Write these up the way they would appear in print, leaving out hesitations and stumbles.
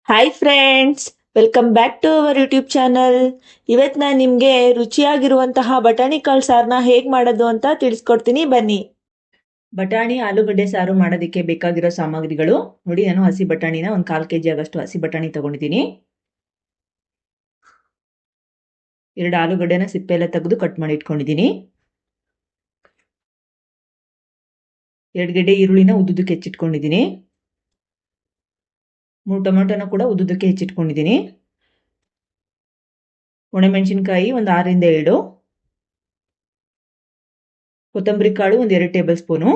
Hi friends, welcome back to our YouTube channel. ಇವತ್ತು ನಾನು ನಿಮಗೆ ರುಚಿಯಾಗಿರುವಂತಹ ಬಟಾಣಿ ಕಾಳು ಸಾರನ್ನ ಹೇಗೆ ಮಾಡೋದು ಅಂತ ತಿಳಿಸ್ಕೊಡ್ತೀನಿ, ಬನ್ನಿ. ಬಟಾಣಿ ಆಲೂಗಡ್ಡೆ ಸಾರು ಮಾಡೋದಕ್ಕೆ ಬೇಕಾಗಿರೋ ಸಾಮಗ್ರಿಗಳು ನೋಡಿ. ನಾನು ಹಸಿ ಬಟಾಣಿನ ಒಂದು 1/4 kg ಆಗಷ್ಟು ಹಸಿ ಬಟಾಣಿ ತಗೊಂಡಿದ್ದೀನಿ. 2 ಆಲೂಗಡ್ಡೆನ ಸಿಪ್ಪೆ ಎಲ್ಲ ತೆಗೆದು ಕಟ್ ಮಾಡಿ ಇಟ್ಕೊಂಡಿದ್ದೀನಿ. 2 ಗೆಡ್ಡೆ ಈರುಳ್ಳಿನ ಉದ್ದುದಕ್ಕೆ ಹೆಚ್ಚಿಟ್ಕೊಂಡಿದ್ದೀನಿ. 3 ಟೊಮೆಟೊನ ಕೂಡ ಉದ್ದುದಕ್ಕೆ ಹೆಚ್ಚಿಟ್ಕೊಂಡಿದ್ದೀನಿ. ಒಣಮೆಣಸಿನ್ಕಾಯಿ ಒಂದು 6 ರಿಂದ 7, ಕೊತ್ತಂಬರಿ ಕಾಳು ಒಂದು 2 ಟೇಬಲ್ ಸ್ಪೂನು,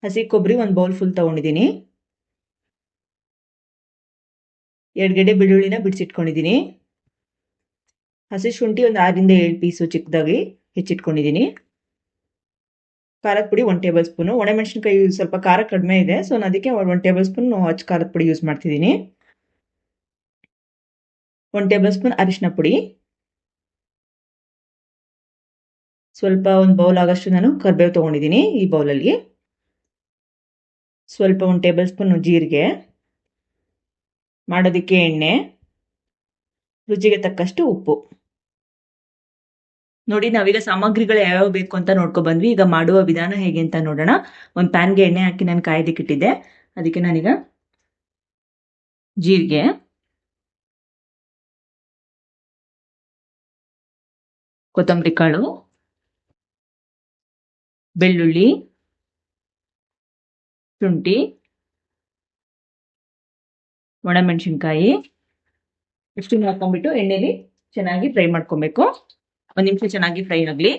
ಹಸಿ ಕೊಬ್ಬರಿ ಒಂದು ಬೌಲ್ ಫುಲ್ ತಗೊಂಡಿದ್ದೀನಿ. 2 ಗೆಡ್ಡೆ ಬೆಳ್ಳುಳ್ಳಿನ ಬಿಡಿಸಿಟ್ಕೊಂಡಿದ್ದೀನಿ. ಹಸಿ ಶುಂಠಿ ಒಂದು 6 ರಿಂದ 7 ಪೀಸು ಚಿಕ್ಕದಾಗಿ ಹೆಚ್ಚಿಟ್ಕೊಂಡಿದ್ದೀನಿ. ಖಾರದ ಪುಡಿ 1 ಟೇಬಲ್ ಸ್ಪೂನು. ಒಣಮೆಣಸಿನ್ಕಾಯಿ ಸ್ವಲ್ಪ ಖಾರ ಕಡಿಮೆ ಇದೆ, ಸೊ ನಾನು ಅದಕ್ಕೆ 1 ಟೇಬಲ್ ಸ್ಪೂನ್ ಅಚ್ಚ ಖಾರದ ಪುಡಿ ಯೂಸ್ ಮಾಡ್ತಿದ್ದೀನಿ. 1 ಟೇಬಲ್ ಸ್ಪೂನ್ ಅರಿಶಿನ ಪುಡಿ, ಸ್ವಲ್ಪ ಒಂದು ಬೌಲ್ ಆಗಷ್ಟು ನಾನು ಕರಿಬೇವು ತೊಗೊಂಡಿದ್ದೀನಿ. ಈ ಬೌಲಲ್ಲಿ ಸ್ವಲ್ಪ 1 ಟೇಬಲ್ ಸ್ಪೂನ್ ಜೀರಿಗೆ, ಮಾಡೋದಕ್ಕೆ ಎಣ್ಣೆ, ರುಚಿಗೆ ತಕ್ಕಷ್ಟು ಉಪ್ಪು. ನೋಡಿ, ನಾವೀಗ ಸಾಮಗ್ರಿಗಳು ಯಾವ್ಯಾವ ಬೇಕು ಅಂತ ನೋಡ್ಕೊ ಬಂದ್ವಿ. ಈಗ ಮಾಡುವ ವಿಧಾನ ಹೇಗೆ ಅಂತ ನೋಡೋಣ. ಒಂದು ಪ್ಯಾನ್ಗೆ ಎಣ್ಣೆ ಹಾಕಿ ನಾನು ಕಾಯ್ದಕ್ಕೆ ಇಟ್ಟಿದ್ದೆ. ಅದಕ್ಕೆ ನಾನೀಗ ಜೀರಿಗೆ, ಕೊತ್ತಂಬರಿ ಕಾಳು, ಬೆಳ್ಳುಳ್ಳಿ, ಶುಂಠಿ, ಒಣಮೆಣಸಿನ್ಕಾಯಿ ಇಷ್ಟನ್ನು ಹಾಕೊಂಡ್ಬಿಟ್ಟು ಎಣ್ಣೆಲಿ ಚೆನ್ನಾಗಿ ಫ್ರೈ ಮಾಡ್ಕೊಬೇಕು. 1 ನಿಮಿಷ ಚೆನ್ನಾಗಿ ಫ್ರೈ ಆಗಲಿ.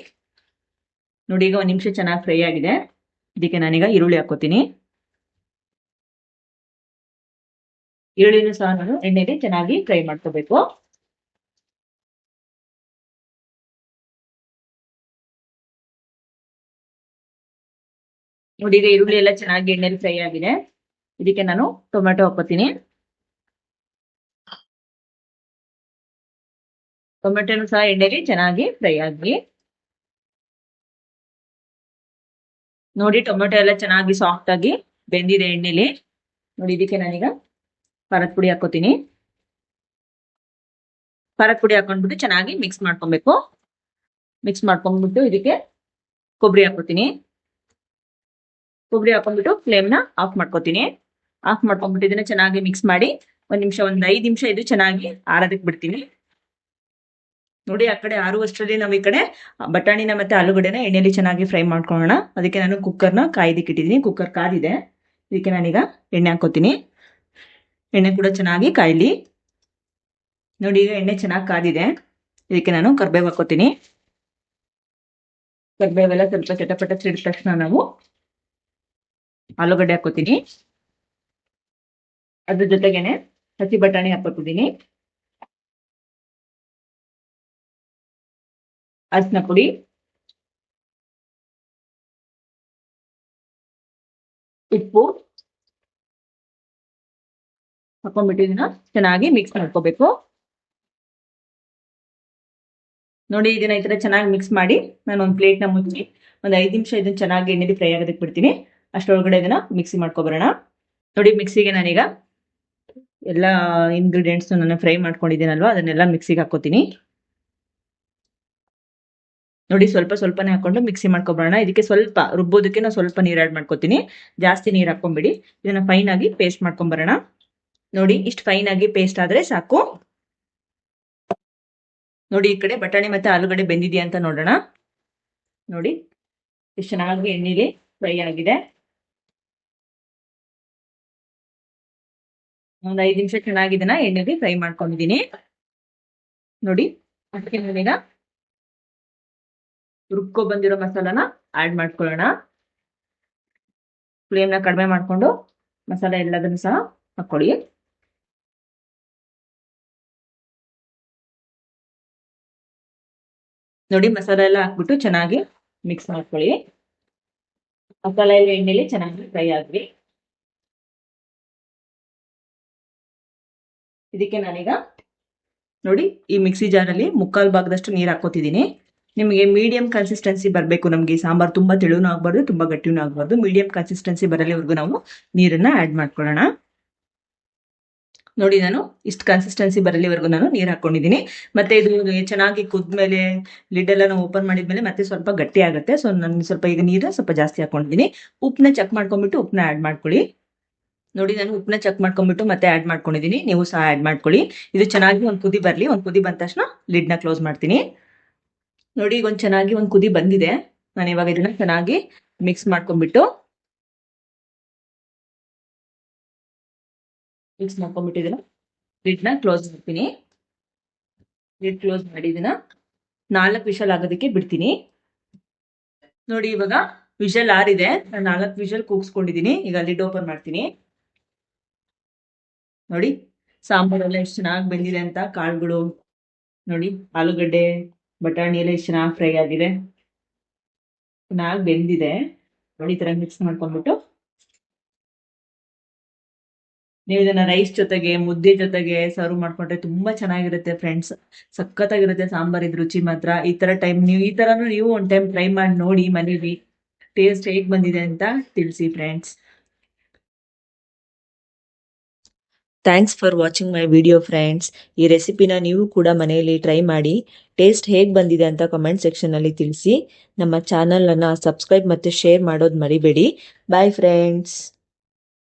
ನೋಡಿ, ಈಗ 1 ನಿಮಿಷ ಚೆನ್ನಾಗಿ ಫ್ರೈ ಆಗಿದೆ. ಇದಕ್ಕೆ ನಾನೀಗ ಈರುಳ್ಳಿ ಹಾಕೋತೀನಿ. ಈರುಳ್ಳಿನೂ ಸಹ ನಾನು ಎಣ್ಣೆಲಿ ಚೆನ್ನಾಗಿ ಫ್ರೈ ಮಾಡ್ಕೋಬೇಕು. ನೋಡಿ, ಈಗ ಈರುಳ್ಳಿ ಎಲ್ಲ ಚೆನ್ನಾಗಿ ಎಣ್ಣೆಲಿ ಫ್ರೈ ಆಗಿದೆ. ಇದಕ್ಕೆ ನಾನು ಟೊಮೆಟೊ ಹಾಕೋತೀನಿ. ಟೊಮೆಟೊನು ಸಹ ಎಣ್ಣೆಲಿ ಚೆನ್ನಾಗಿ ಫ್ರೈ ಆಗಲಿ. ನೋಡಿ, ಟೊಮೆಟೊ ಎಲ್ಲ ಚೆನ್ನಾಗಿ ಸಾಫ್ಟ್ ಆಗಿ ಬೆಂದಿದೆ ಎಣ್ಣೆಲಿ. ನೋಡಿ, ಇದಕ್ಕೆ ನಾನೀಗ ಖಾರದ ಪುಡಿ ಹಾಕೋತೀನಿ. ಖಾರದ ಪುಡಿ ಹಾಕೊಂಡ್ಬಿಟ್ಟು ಚೆನ್ನಾಗಿ ಮಿಕ್ಸ್ ಮಾಡ್ಕೊಬೇಕು. ಮಿಕ್ಸ್ ಮಾಡ್ಕೊಂಡ್ಬಿಟ್ಟು ಇದಕ್ಕೆ ಕೊಬ್ಬರಿ ಹಾಕೋತೀನಿ. ಕೊಬ್ಬರಿ ಹಾಕೊಂಡ್ಬಿಟ್ಟು ಫ್ಲೇಮ್ನ ಆಫ್ ಮಾಡ್ಕೋತೀನಿ. ಆಫ್ ಮಾಡ್ಕೊಂಡ್ಬಿಟ್ಟು ಇದನ್ನ ಚೆನ್ನಾಗಿ ಮಿಕ್ಸ್ ಮಾಡಿ ಒಂದು 5 ನಿಮಿಷ ಇದು ಚೆನ್ನಾಗಿ ಆರೋದಕ್ಕೆ ಬಿಡ್ತೀನಿ. ನೋಡಿ, ಆ ಕಡೆ ಆರುವಷ್ಟರಲ್ಲಿ ನಾವು ಈ ಕಡೆ ಬಟಾಣಿನ ಮತ್ತೆ ಆಲೂಗಡ್ಡೆನ ಎಣ್ಣೆಲಿ ಚೆನ್ನಾಗಿ ಫ್ರೈ ಮಾಡ್ಕೊಳ್ಳೋಣ. ಅದಕ್ಕೆ ನಾನು ಕುಕ್ಕರ್ನ ಕಾಯ್ದಕ್ಕೆ ಇಟ್ಟಿದ್ದೀನಿ. ಕುಕ್ಕರ್ ಕಾದಿದೆ. ಇದಕ್ಕೆ ನಾನೀಗ ಎಣ್ಣೆ ಹಾಕೋತೀನಿ. ಎಣ್ಣೆ ಕೂಡ ಚೆನ್ನಾಗಿ ಕಾಯ್ಲಿ. ನೋಡಿ, ಈಗ ಎಣ್ಣೆ ಚೆನ್ನಾಗಿ ಕಾದಿದೆ. ಇದಕ್ಕೆ ನಾನು ಕರಿಬೇವು ಹಾಕೋತೀನಿ. ಕರಿಬೇವೆಲ್ಲ ಸ್ವಲ್ಪ ಚಟಪಟ ಸಿಡಿದ ತಕ್ಷಣ ನಾವು ಆಲೂಗಡ್ಡೆ ಹಾಕೋತೀನಿ. ಅದ್ರ ಜೊತೆಗೇನೆ ಹಸಿ ಬಟಾಣಿ ಹಾಕೋತಿದ್ದೀನಿ. ಅರಿಶಿನ ಪುಡಿ, ಉಪ್ಪು ಹಾಕೊಂಡ್ಬಿಟ್ಟು ಇದನ್ನ ಚೆನ್ನಾಗಿ ಮಿಕ್ಸ್ ಮಾಡ್ಕೋಬೇಕು. ನೋಡಿ, ಇದನ್ನ ಈ ತರ ಚೆನ್ನಾಗಿ ಮಿಕ್ಸ್ ಮಾಡಿ ನಾನು ಒಂದು ಪ್ಲೇಟ್ನ ಮುಚ್ಚಿ ಒಂದು 5 ನಿಮಿಷ ಇದನ್ನ ಚೆನ್ನಾಗಿ ಎಣ್ಣೆಲಿ ಫ್ರೈ ಆಗೋದಕ್ಕೆ ಬಿಡ್ತೀನಿ. ಅಷ್ಟರೊಳಗಡೆ ಇದನ್ನ ಮಿಕ್ಸಿ ಮಾಡ್ಕೊಬರೋಣ. ನೋಡಿ, ಮಿಕ್ಸಿಗೆ ನಾನೀಗ ಎಲ್ಲ ಇಂಗ್ರೀಡಿಯೆಂಟ್ಸ್ ನಾನು ಫ್ರೈ ಮಾಡ್ಕೊಂಡಿದ್ದೀನಲ್ವಾ, ಅದನ್ನೆಲ್ಲ ಮಿಕ್ಸಿಗೆ ಹಾಕೋತೀನಿ. ನೋಡಿ, ಸ್ವಲ್ಪ ಸ್ವಲ್ಪನೇ ಹಾಕೊಂಡು ಮಿಕ್ಸಿ ಮಾಡ್ಕೊಬರೋಣ. ಇದಕ್ಕೆ ಸ್ವಲ್ಪ ರುಬ್ಬೋದಕ್ಕೆ ನಾನು ಸ್ವಲ್ಪ ನೀರು ಆ್ಯಡ್ ಮಾಡ್ಕೋತೀನಿ. ಜಾಸ್ತಿ ನೀರು ಹಾಕೊಂಡ್ಬಿಡಿ. ಇದನ್ನ ಫೈನ್ ಆಗಿ ಪೇಸ್ಟ್ ಮಾಡ್ಕೊಂಬರೋಣ. ನೋಡಿ, ಇಷ್ಟು ಫೈನ್ ಆಗಿ ಪೇಸ್ಟ್ ಆದ್ರೆ ಸಾಕು. ನೋಡಿ, ಈ ಕಡೆ ಬಟಾಣಿ ಮತ್ತೆ ಆಲೂಗಡ್ಡೆ ಬೆಂದಿದೆಯಾ ಅಂತ ನೋಡೋಣ. ನೋಡಿ, ಎಷ್ಟು ಚೆನ್ನಾಗಿ ಎಣ್ಣೆಗೆ ಫ್ರೈ ಆಗಿದೆ. ಒಂದು 5 ನಿಮಿಷ ಚೆನ್ನಾಗಿ ಇದನ್ನ ಎಣ್ಣೆಗೆ ಫ್ರೈ ಮಾಡ್ಕೊಂಡಿದ್ದೀನಿ. ನೋಡಿ, ಅದಕ್ಕೆ ನಾನೀಗ ರುಬ್ಕೊ ಬಂದಿರೋ ಮಸಾಲಾನ ಆಡ್ ಮಾಡ್ಕೊಳ್ಳೋಣ. ಫ್ಲೇಮ್ನ ಕಡಿಮೆ ಮಾಡ್ಕೊಂಡು ಮಸಾಲೆ ಎಲ್ಲದನ್ನು ಸಹ ಹಾಕೊಳ್ಳಿ. ನೋಡಿ, ಮಸಾಲೆ ಎಲ್ಲ ಹಾಕ್ಬಿಟ್ಟು ಚೆನ್ನಾಗಿ ಮಿಕ್ಸ್ ಮಾಡ್ಕೊಳ್ಳಿ. ಮಸಾಲೆ ಎಲ್ಲ ಎಣ್ಣೆಲಿ ಚೆನ್ನಾಗಿ ಫ್ರೈ ಆಗಲಿ. ಇದಕ್ಕೆ ನಾನೀಗ ನೋಡಿ, ಈ ಮಿಕ್ಸಿ ಜಾರಲ್ಲಿ 3/4 ಭಾಗದಷ್ಟು ನೀರು ಹಾಕೋತಿದ್ದೀನಿ. ನಿಮಗೆ ಮೀಡಿಯಂ ಕನ್ಸಿಸ್ಟೆನ್ಸಿ ಬರಬೇಕು. ನಮಗೆ ಸಾಂಬಾರು ತುಂಬಾ ತೆಳುನೂ ಆಗಬಾರ್ದು, ತುಂಬಾ ಗಟ್ಟಿನೂ ಆಗಬಾರ್ದು. ಮೀಡಿಯಂ ಕನ್ಸಿಸ್ಟೆನ್ಸಿ ಬರಲಿವರೆಗೂ ನಾವು ನೀರನ್ನ ಆ್ಯಡ್ ಮಾಡ್ಕೊಳ್ಳೋಣ. ನೋಡಿ ನಾನು ಇಷ್ಟು ಕನ್ಸಿಸ್ಟೆನ್ಸಿ ಬರಲಿವರೆಗೂ ನಾನು ನೀರು ಹಾಕೊಂಡಿದ್ದೀನಿ. ಮತ್ತೆ ಇದು ಚೆನ್ನಾಗಿ ಕುದ್ಮೇಲೆ ಲಿಡ್ ಎಲ್ಲ ನಾವು ಓಪನ್ ಮಾಡಿದ್ಮೇಲೆ ಮತ್ತೆ ಸ್ವಲ್ಪ ಗಟ್ಟಿ ಆಗುತ್ತೆ. ಸೊ ನಾನು ಸ್ವಲ್ಪ ಈಗ ನೀರು ಸ್ವಲ್ಪ ಜಾಸ್ತಿ ಹಾಕೊಂಡಿದ್ದೀನಿ. ಉಪ್ಪನ್ನ ಚೆಕ್ ಮಾಡ್ಕೊಂಡ್ಬಿಟ್ಟು ಉಪ್ಪನ್ನ ಆ್ಯಡ್ ಮಾಡ್ಕೊಳ್ಳಿ. ನೋಡಿ ನಾನು ಉಪ್ಪನ್ನ ಚೆಕ್ ಮಾಡ್ಕೊಂಡ್ಬಿಟ್ಟು ಮತ್ತೆ ಆ್ಯಡ್ ಮಾಡ್ಕೊಂಡಿದ್ದೀನಿ. ನೀವು ಸಹ ಆ್ಯಡ್ ಮಾಡ್ಕೊಳ್ಳಿ. ಇದು ಚೆನ್ನಾಗಿ ಒಂದು ಕುದಿ ಬರಲಿ. ಒಂದು ಕುದಿ ಬಂದ ತಕ್ಷಣ ಲಿಡ್ನ ಕ್ಲೋಸ್ ಮಾಡ್ತೀನಿ. ನೋಡಿ ಈಗ ಚೆನ್ನಾಗಿ ಒಂದು ಕುದಿ ಬಂದಿದೆ. ನಾನು ಇವಾಗ ಇದನ್ನ ಚೆನ್ನಾಗಿ ಮಿಕ್ಸ್ ಮಾಡ್ಕೊಂಡ್ಬಿಟ್ಟು ಇದನ್ನ ಲಿಡ್ನ ಕ್ಲೋಸ್ ಮಾಡ್ತೀನಿ. ಲಿಡ್ ಕ್ಲೋಸ್ ಮಾಡಿ ಇದನ್ನ 4 ವಿಷಲ್ ಆಗೋದಕ್ಕೆ ಬಿಡ್ತೀನಿ. ನೋಡಿ ಇವಾಗ ವಿಷಲ್ ಆರಿದೆ. ನಾನು 4 ವಿಷಲ್ ಕೂಗಿಸ್ಕೊಂಡಿದ್ದೀನಿ. ಈಗ ಲಿಡ್ ಓಪನ್ ಮಾಡ್ತೀನಿ. ನೋಡಿ ಸಾಂಬಾರೆಲ್ಲ ಎಷ್ಟು ಚೆನ್ನಾಗಿ ಬೆಂದಿದೆ ಅಂತ. ಕಾಳುಗಳು ನೋಡಿ, ಆಲೂಗಡ್ಡೆ ಬಟಾಣಿ ಎಲ್ಲ ಎಷ್ಟು ಚೆನ್ನಾಗಿ ಫ್ರೈ ಆಗಿದೆ, ಚೆನ್ನಾಗಿ ಬೆಂದಿದೆ. ನೋಡಿ ಈ ತರ ಮಿಕ್ಸ್ ಮಾಡ್ಕೊಂಡ್ಬಿಟ್ಟು ನೀವು ಇದನ್ನ ರೈಸ್ ಜೊತೆಗೆ ಮುದ್ದೆ ಜೊತೆಗೆ ಸರ್ವ್ ಮಾಡ್ಕೊಂಡ್ರೆ ತುಂಬಾ ಚೆನ್ನಾಗಿರುತ್ತೆ ಫ್ರೆಂಡ್ಸ್. ಸಖತ್ತಾಗಿರುತ್ತೆ ಸಾಂಬಾರ್ ಇದ್ ರುಚಿ ಮಾತ್ರ. ಈ ತರ ನೀವು ಈ ತರನು ನೀವು ಒಂದ್ ಟೈಮ್ ಟ್ರೈ ಮಾಡಿ ನೋಡಿ ಮನೇಲಿ. ಟೇಸ್ಟ್ ಹೇಗ್ ಬಂದಿದೆ ಅಂತ ತಿಳಿಸಿ friends. Thanks for watching my video friends. ಈ ರೆಸಿಪಿನ ನೀವು ಕೂಡ ಮನೆಯಲ್ಲಿ ಟ್ರೈ ಮಾಡಿ ಟೇಸ್ಟ್ ಹೇಗೆ ಬಂದಿದೆ ಅಂತ ಕಮೆಂಟ್ ಸೆಕ್ಷನಲ್ಲಿ ತಿಳಿಸಿ. ನಮ್ಮ ಚಾನಲನ್ನು ಸಬ್ಸ್ಕ್ರೈಬ್ ಮತ್ತು ಶೇರ್ ಮಾಡೋದು ಮರಿಬೇಡಿ. Bye friends.